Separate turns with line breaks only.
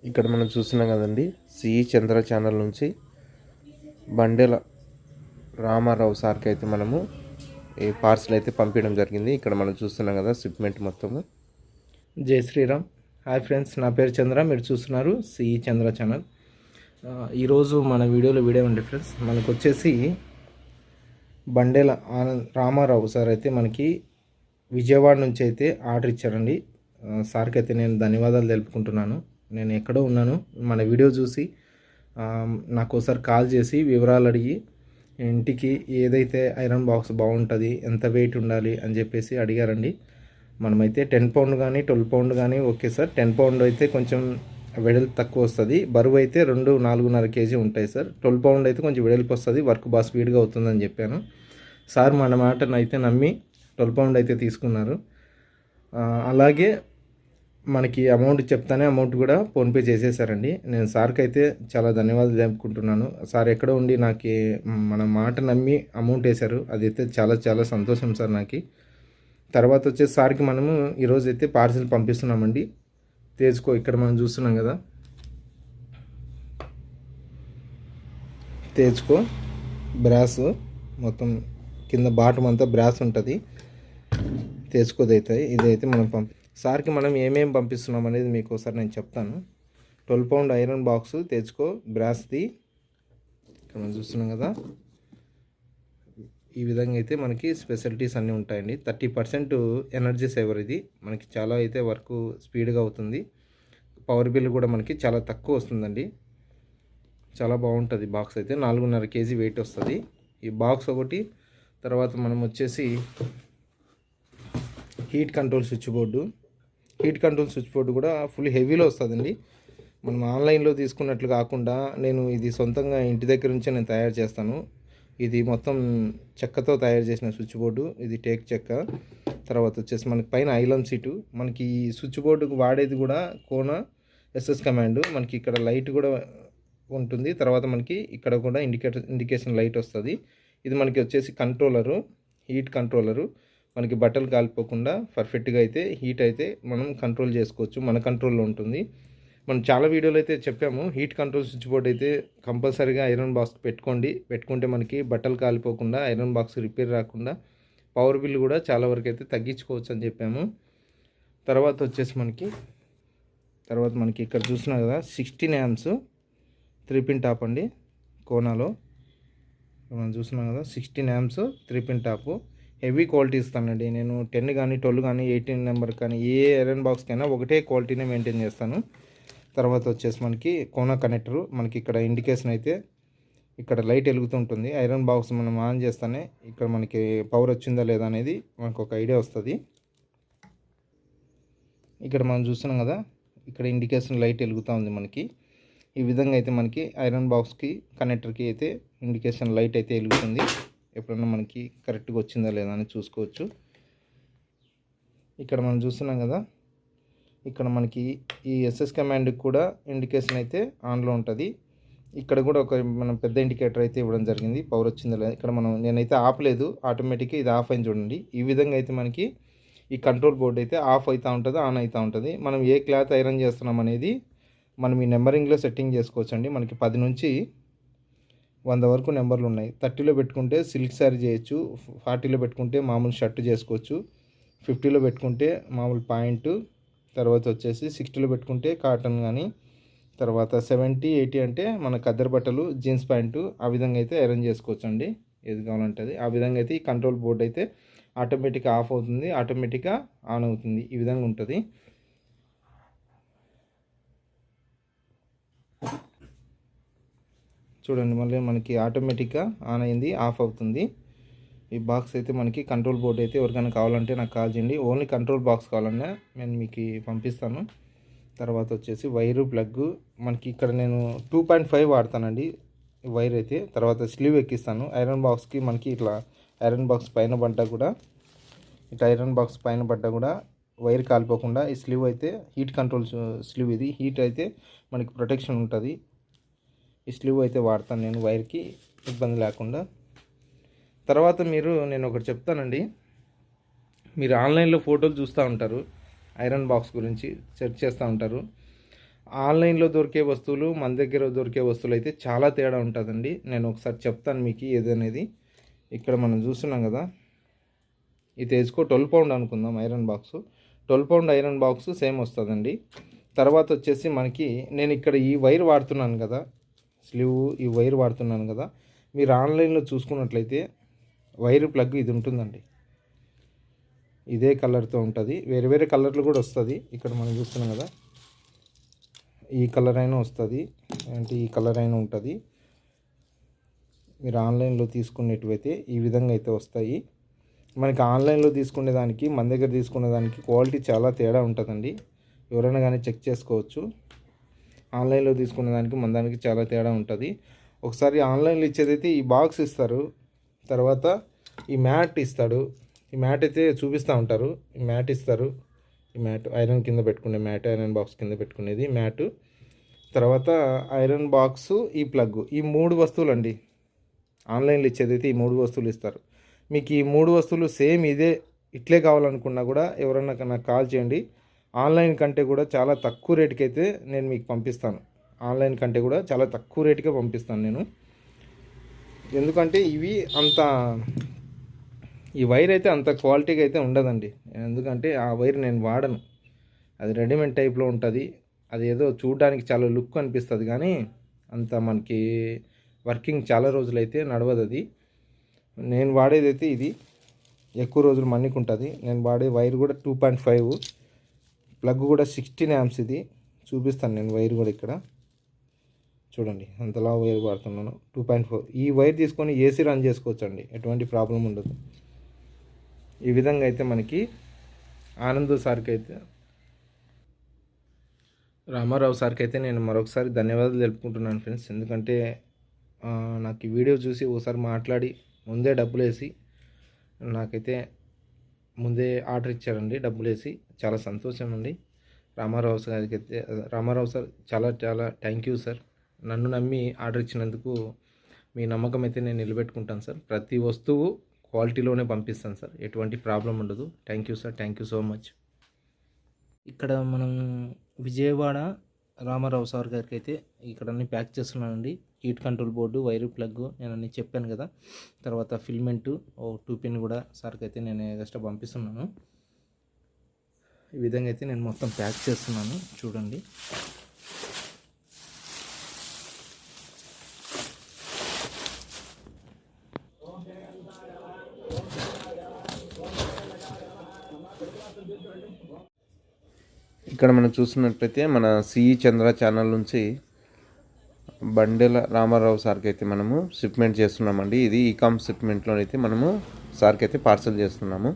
ఇక్కడ మనం చూస్తున్నాం కదండి, సిఈ చంద్ర ఛానల్ నుంచి బండెల రామారావు సార్కి అయితే మనము ఈ పార్సల్ అయితే పంపించడం జరిగింది. ఇక్కడ మనం చూస్తున్నాం కదా షిప్మెంట్ మొత్తము.
జై శ్రీరామ్. హాయ్ ఫ్రెండ్స్, నా పేరు చంద్ర, మీరు చూస్తున్నారు సిఈ చంద్ర ఛానల్. ఈరోజు మన వీడియో ఉంది ఫ్రెండ్స్. మనకు వచ్చేసి బండెల రామారావు సార్ అయితే మనకి విజయవాడ నుంచి అయితే ఆర్డర్ ఇచ్చారండి. సార్కి అయితే నేను ధన్యవాదాలు తెలుపుకుంటున్నాను. నేను ఎక్కడో ఉన్నాను, మన వీడియో చూసి నాకు ఒకసారి కాల్ చేసి వివరాలు అడిగి ఇంటికి ఏదైతే ఐరన్ బాక్స్ బాగుంటుంది, ఎంత వెయిట్ ఉండాలి అని చెప్పేసి అడిగారండి. మనమైతే 10 పౌండ్ కానీ 12 పౌండ్ కానీ ఓకే సార్. 10 పౌండ్ అయితే కొంచెం వెడల్పు తక్కువ వస్తుంది, బరువు అయితే 4.5 కేజీ ఉంటాయి సార్. 12 పౌండ్ అయితే కొంచెం వెడల్పు వస్తుంది, వర్క్ బాగా స్పీడ్గా అవుతుందని చెప్పాను. సార్ మన మాటను అయితే నమ్మి 12 పౌండ్ అయితే తీసుకున్నారు. అలాగే మనకి అమౌంట్ చెప్తానే అమౌంట్ కూడా ఫోన్పే చేసేసారండి. నేను సార్కి అయితే చాలా ధన్యవాదాలు తెలుపుకుంటున్నాను. సార్ ఎక్కడో ఉండి నాకు మన మాట నమ్మి అమౌంట్ వేశారు, అదైతే చాలా చాలా సంతోషం సార్ నాకు. తర్వాత వచ్చేసి సార్కి మనము ఈరోజు అయితే పార్సిల్ పంపిస్తున్నామండి. తేజ్కో ఇక్కడ మనం చూస్తున్నాం కదా, తేజ్కో బ్రాస్ మొత్తం కింద బాటం అంతా బ్రాస్ ఉంటుంది. తేజ్కోది అవుతాయి. ఇదైతే మనం సార్కి మనం ఏమేమి పంపిస్తున్నాం అనేది మీకు ఒకసారి నేను చెప్తాను. 12 పౌండ్ ఐరన్ బాక్స్ తెచ్చుకో బ్రాస్ది, ఇక్కడ మనం చూస్తున్నాం కదా. ఈ విధంగా అయితే మనకి స్పెషాలిటీస్ అన్నీ ఉంటాయండి. 30% ఎనర్జీ సేవర్, ఇది మనకి చాలా అయితే వర్క్ స్పీడ్గా అవుతుంది. పవర్ బిల్ కూడా మనకి చాలా తక్కువ వస్తుందండి. చాలా బాగుంటుంది బాక్స్ అయితే. 4.5 కేజీ వెయిట్ వస్తుంది ఈ బాక్స్ ఒకటి. తర్వాత మనం వచ్చేసి హీట్ కంట్రోల్ స్విచ్ బోర్డు కూడా ఫుల్ హెవీలో వస్తుందండి. మనం ఆన్లైన్లో తీసుకున్నట్లు కాకుండా నేను ఇది సొంతంగా ఇంటి దగ్గర నుంచే నేను తయారు చేస్తాను. ఇది మొత్తం చెక్కతో తయారు చేసిన స్విచ్ బోర్డు, ఇది టేక్ చెక్క. తర్వాత వచ్చేసి మనకి పైన ఐలం సీటు. మనకి ఈ స్విచ్ బోర్డుకు వాడేది కూడా కోనా ఎస్ఎస్ కమాండ్. మనకి ఇక్కడ లైట్ కూడా ఉంటుంది. తర్వాత మనకి ఇక్కడ కూడా ఇండికేషన్ లైట్ వస్తుంది. ఇది మనకి వచ్చేసి హీట్ కంట్రోలరు. మనకి బట్టలు కాలిపోకుండా పర్ఫెక్ట్గా అయితే హీట్ అయితే మనం కంట్రోల్ చేసుకోవచ్చు, మన కంట్రోల్లో ఉంటుంది. మనం చాలా వీడియోలు అయితే చెప్పాము, హీట్ కంట్రోల్ స్విచ్ బోర్డ్ అయితే కంపల్సరీగా ఐరన్ బాక్స్ పెట్టుకుంటే మనకి బట్టలు కాలిపోకుండా, ఐరన్ బాక్స్ రిపేర్ రాకుండా, పవర్ బిల్ కూడా చాలా వరకు అయితే తగ్గించుకోవచ్చు అని చెప్పాము. తర్వాత వచ్చేసి మనకి ఇక్కడ చూసినా కదా 16 amps 3-pin టాప్ అండి. కోనాలో మనం చూస్తున్నాం కదా 16 amps 3-pin top. Heavy quality ఇస్తానండి నేను. 10 కానీ 12 కానీ 18 నెంబర్ కానీ ఏ ఐరన్ బాక్స్కైనా ఒకటే క్వాలిటీనే మెయింటైన్ చేస్తాను. తర్వాత వచ్చేసి మనకి కోనా కనెక్టరు. మనకి ఇక్కడ ఇండికేషన్ అయితే ఇక్కడ లైట్ వెలుగుతుంటుంది. ఐరన్ బాక్స్ మనం ఆన్ చేస్తానే ఇక్కడ మనకి పవర్ వచ్చిందా లేదా అనేది మనకు ఒక ఐడియా వస్తుంది. ఇక్కడ మనం చూస్తున్నాం కదా, ఇక్కడ ఇండికేషన్ లైట్ వెలుగుతూ ఉంది మనకి. ఈ విధంగా అయితే మనకి ఐరన్ బాక్స్కి కనెక్టర్కి అయితే ఇండికేషన్ లైట్ అయితే వెలుగుతుంది. ఎప్పుడన్నా మనకి కరెక్ట్గా వచ్చిందా లేదా అని చూసుకోవచ్చు. ఇక్కడ మనం చూస్తున్నాం కదా, ఇక్కడ మనకి ఈ ఎస్ఎస్ కమాండ్కి కూడా ఇండికేషన్ అయితే ఆన్లో ఉంటుంది. ఇక్కడ కూడా మనం పెద్ద ఇండికేటర్ అయితే ఇవ్వడం జరిగింది, పవర్ వచ్చిందా లేదా. ఇక్కడ నేనైతే ఆపలేదు, ఆటోమేటిక్గా ఇది ఆఫ్ అయింది చూడండి. ఈ విధంగా అయితే మనకి ఈ కంట్రోల్ బోర్డు అయితే ఆఫ్ అవుతూ ఉంటుంది, ఆన్ అవుతూ ఉంటుంది. మనం ఏ క్లాత్ ఐరన్ చేస్తున్నాం అనేది మనం ఈ నెంబరింగ్లో సెట్టింగ్ చేసుకోవచ్చు అండి. మనకి 10 నుంచి 100 వరకు నెంబర్లు ఉన్నాయి. 30లో పెట్టుకుంటే సిల్క్ శారీ చేయొచ్చు, 40లో పెట్టుకుంటే మామూలు షర్ట్ చేసుకోవచ్చు, 50లో పెట్టుకుంటే మామూలు పాయింట్, తర్వాత వచ్చేసి 60లో పెట్టుకుంటే కాటన్ కానీ, తర్వాత 70, 80 అంటే మన ఖద్దరు బట్టలు, జీన్స్ ప్యాంటు, ఆ విధంగా అయితే ఐరన్ చేసుకోవచ్చు అండి. ఏది కావాలంటే అది. ఆ విధంగా అయితే ఈ కంట్రోల్ బోర్డు అయితే ఆటోమేటిక్గా ఆఫ్ అవుతుంది, ఆటోమేటిక్గా ఆన్ అవుతుంది. ఈ విధంగా ఉంటుంది. చూడండి, మళ్ళీ మనకి ఆటోమేటిక్గా ఆన్ అయింది, ఆఫ్ అవుతుంది. ఈ బాక్స్ అయితే మనకి కంట్రోల్ బోర్డు అయితే ఎవరికైనా కావాలంటే నాకు కాల్ చేయండి. ఓన్లీ కంట్రోల్ బాక్స్ కావాలన్నా నేను మీకు పంపిస్తాను. తర్వాత వచ్చేసి వైరు, ప్లగ్. మనకి ఇక్కడ నేను 2.5 వాడతానండి వైర్ అయితే. తర్వాత స్లీవ్ ఎక్కిస్తాను ఐరన్ బాక్స్కి. మనకి ఇట్లా ఐరన్ బాక్స్ పైన పడ్డా కూడా వైర్ కాలిపోకుండా ఈ స్లీవ్ అయితే హీట్ కంట్రోల్ స్లీవ్. ఇది హీట్ అయితే మనకి ప్రొటెక్షన్ ఉంటుంది. ఈ స్లీవ్ అయితే వాడతాను నేను వైర్కి ఇబ్బంది లేకుండా. తర్వాత నేను ఒకటి చెప్తానండి. మీరు ఆన్లైన్లో ఫోటోలు చూస్తూ ఉంటారు, ఐరన్ బాక్స్ గురించి సెర్చ్ చేస్తూ ఉంటారు. ఆన్లైన్లో దొరికే వస్తువులు మన దగ్గర దొరికే వస్తువులు అయితే చాలా తేడా ఉంటుందండి. నేను ఒకసారి చెప్తాను మీకు ఏదనేది. ఇక్కడ మనం చూస్తున్నాం కదా, ఇది తెచ్చుకో 12 పౌండ్ అనుకుందాం iron box. 12 pound iron box same వస్తుందండి. తర్వాత వచ్చేసి మనకి నేను ఇక్కడ ఈ వైర్ వాడుతున్నాను కదా, స్లీవ్ ఈ వైర్ వాడుతున్నాను కదా, మీరు ఆన్లైన్లో చూసుకున్నట్లయితే వైర్ ప్లగ్ ఇది ఉంటుందండి. ఇదే కలర్తో ఉంటుంది, వేరే వేరే కలర్లు కూడా వస్తుంది. ఇక్కడ మనం చూస్తున్నాం కదా, ఈ కలర్ అయినా వస్తుంది, అంటే ఈ కలర్ అయినా ఉంటుంది. మీరు ఆన్లైన్లో తీసుకునేటివైతే ఈ విధంగా అయితే వస్తాయి. మనకి ఆన్లైన్లో తీసుకునే దానికి మన దగ్గర తీసుకునే దానికి క్వాలిటీ చాలా తేడా ఉంటుందండి. ఎవరైనా కానీ చెక్ చేసుకోవచ్చు. ఆన్లైన్లో తీసుకునే దానికి మన దానికి చాలా తేడా ఉంటుంది. ఒకసారి ఆన్లైన్లో ఇచ్చేదైతే ఈ బాక్స్ ఇస్తారు, తర్వాత ఈ మ్యాట్ ఇస్తాడు. ఈ మ్యాట్ అయితే చూపిస్తూ ఉంటారు. ఈ మ్యాట్ ఇస్తారు. ఈ మ్యాట్ ఐరన్ కింద పెట్టుకునే మ్యాట్, ఐరన్ బాక్స్ కింద పెట్టుకునేది మ్యాటు. తర్వాత ఐరన్ బాక్సు, ఈ ప్లగ్, ఈ 3 వస్తువులు అండి. ఆన్లైన్లో ఇచ్చేదైతే ఈ 3 వస్తువులు ఇస్తారు. మీకు ఈ 3 వస్తువులు సేమ్ ఇదే ఇట్లే కావాలనుకున్నా కూడా ఎవరన్నా నాకు కాల్ చేయండి. ఆన్లైన్ కంటే కూడా చాలా తక్కువ రేటుకి అయితే నేను మీకు పంపిస్తాను. ఆన్లైన్ కంటే కూడా చాలా తక్కువ రేటుకే పంపిస్తాను నేను. ఎందుకంటే ఇవి అంత, ఈ వైర్ అయితే అంత క్వాలిటీగా అయితే ఉండదండి. ఎందుకంటే ఆ వైర్ నేను వాడను, అది రెడీమేడ్ టైప్లో ఉంటుంది. అది ఏదో చూడడానికి చాలా లుక్ అనిపిస్తుంది, కానీ అంత మనకి వర్కింగ్ చాలా రోజులైతే నడవదు. అది నేను వాడేదైతే ఇది ఎక్కువ రోజులు మన్నికుంటుంది. నేను వాడే వైర్ కూడా 2.5, ప్లగ్ కూడా 16 amps. ఇది చూపిస్తాను నేను వైర్ కూడా. ఇక్కడ చూడండి అంతలా వైర్ వాడుతున్నాను, 2.4. ఈ వైర్ తీసుకొని ఏసీ రన్ చేసుకోవచ్చు అండి, ఎటువంటి ప్రాబ్లం ఉండదు. ఈ విధంగా అయితే మనకి ఆనంద్ సార్కి అయితే, రామారావు సార్కి అయితే నేను మరొకసారి ధన్యవాదాలు తెలుపుకుంటున్నాను ఫ్రెండ్స్. ఎందుకంటే నాకు ఈ వీడియో చూసి ఒకసారి మాట్లాడి ముందే డబ్బులు వేసి నాకైతే ముందే ఆర్డర్ ఇచ్చారండి, డబ్బులు వేసి. చాలా సంతోషం అండి. రామారావు సార్కి అయితే, రామారావు సార్ చాలా చాలా థ్యాంక్ యూ సార్. నన్ను నమ్మి ఆర్డర్ ఇచ్చినందుకు మీ నమ్మకం అయితే నేను నిలబెట్టుకుంటాను సార్. ప్రతి వస్తువు క్వాలిటీలోనే పంపిస్తాను సార్, ఎటువంటి ప్రాబ్లం ఉండదు. Thank you sir, thank you so much. ఇక్కడ మనం విజయవాడ రామారావు సార్ గారికి అయితే ఇక్కడ అన్ని ప్యాక్ చేస్తున్నానండి. Heat control board, wire, plug నేను అన్నీ చెప్పాను కదా. తర్వాత ఫిల్మెంటు, 2 పిన్ కూడా సార్కి అయితే నేను ఎక్స్ట్రా పంపిస్తున్నాను. ఈ విధంగా అయితే నేను మొత్తం ప్యాక్ చేస్తున్నాను, చూడండి.
ఇక్కడ మనం చూస్తున్నట్లయితే మన సిఈ చంద్ర ఛానల్ నుంచి బండెల రామారావు సార్కి అయితే మనము షిప్మెంట్ చేస్తున్నామండి. ఇది ఈకామ్ షిప్మెంట్లోనైతే మనము సార్కి అయితే పార్సల్ చేస్తున్నాము.